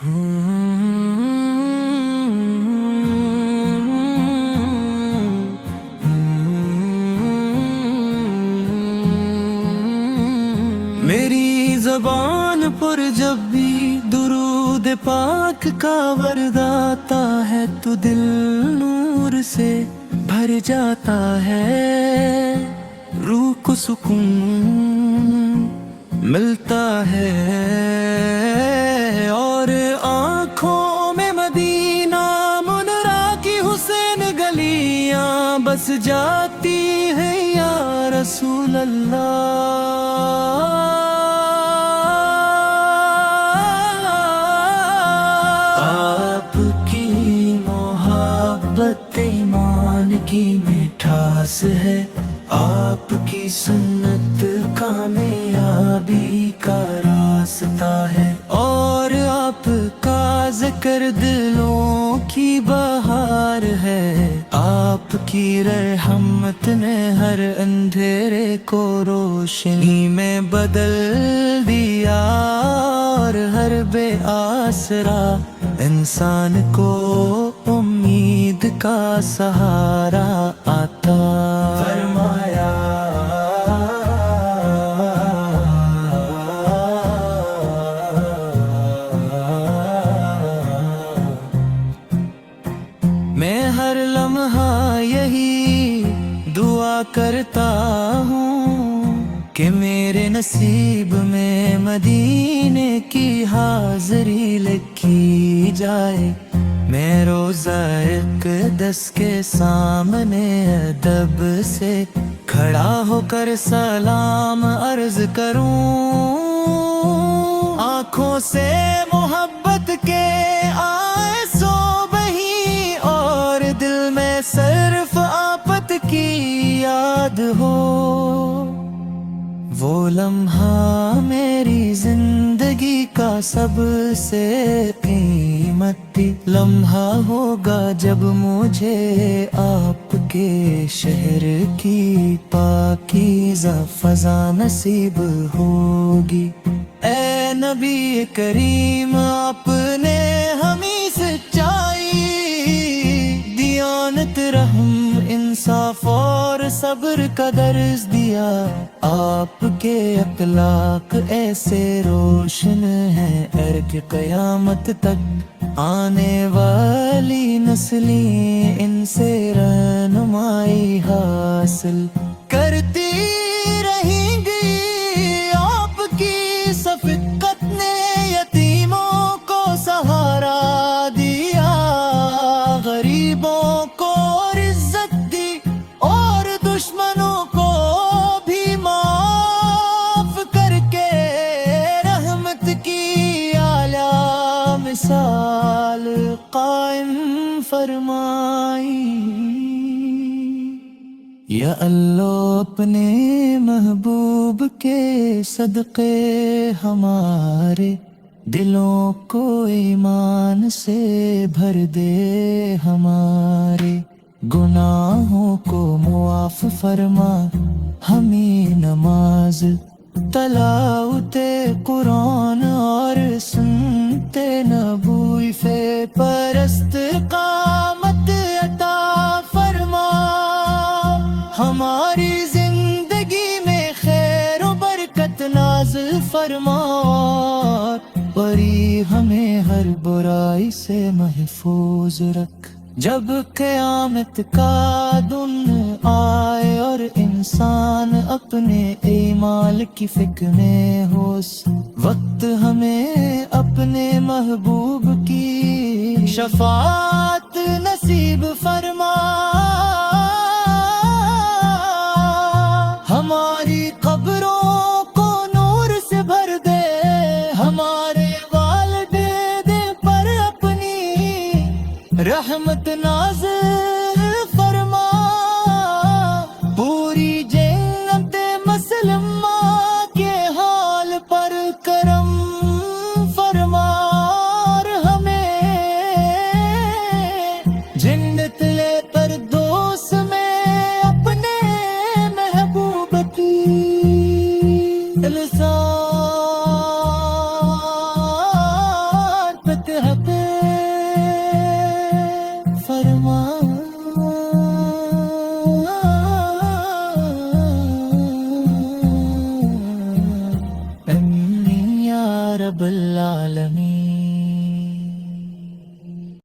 میری زبان پر جب بھی درود پاک کا ورد آتا ہے تو دل نور سے بھر جاتا ہے، روح کو سکون ملتا ہے اور آنکھوں میں مدینہ منرا کی حسین گلیاں بس جاتی ہیں یا رسول اللہ۔ آپ کی محبت ایمان کی مٹھاس ہے، آپ کی سنت کامیابی کا راستہ ہے، اور آپ کا ذکر دلوں کی بہار ہے۔ آپ کی رحمت نے ہر اندھیرے کو روشنی میں بدل دیا، اور ہر بے آسرا انسان کو امید کا سہارا عطا فرمایا۔ میں ہر لمحہ یہی دعا کرتا ہوں کہ میرے نصیب میں مدینے کی حاضری لکھی جائے، میں روزہ اقدس کے سامنے ادب سے کھڑا ہو کر سلام عرض کروں، آنکھوں سے محبت کے آئے سو بہی اور دل میں صرف آفت کی یاد ہو۔ وہ لمحہ میری زندگی کا سب سے قیمتی لمحہ ہوگا جب مجھے آپ کے شہر کی پاکیزہ فضا نصیب ہوگی۔ اے نبی کریم، آپ نے ہمیں سچائی، دیانت، رحم، انصاف اور صبر کا درس دیا۔ آپ کے اخلاق ایسے روشن ہیں، ارگ قیامت تک آنے والی نسلیں ان سے رہنمائی حاصل کرتی رہیں گی۔ آپ کی شفقت نے یتیموں کو سہارا دیا، غریبوں کو عزت دی اور دشمنوں کو بھی معاف کر کے رحمت کی اعلیٰ مثال قائم فرمائی۔ یا اللہ اپنے محبوب کے صدقے ہمارے دلوں کو ایمان سے بھر دے، ہمارے گناہوں کو معاف فرما، ہمیں نماز، تلاوت قرآن اور سنت نبوی پر استقامت عطا فرما، ہماری زندگی میں خیر و برکت نازل فرما، بری ہمیں ہر برائی سے محفوظ رکھ۔ جب قیامت کا دن آئے اور انسان اپنے اعمال کی فکر میں ہو، اس وقت ہمیں اپنے محبوب کی شفاعت نصیب فرما، ہماری قبروں کو نور سے بھر دے، ہمارے والدین پر اپنی رحمت نازل فرما، پوری جنت مسلمہ کے حال پر کرم فرما، اور ہمیں جنت لے پر دوست میں اپنے محبوب کی لسان پہ رب العالمین.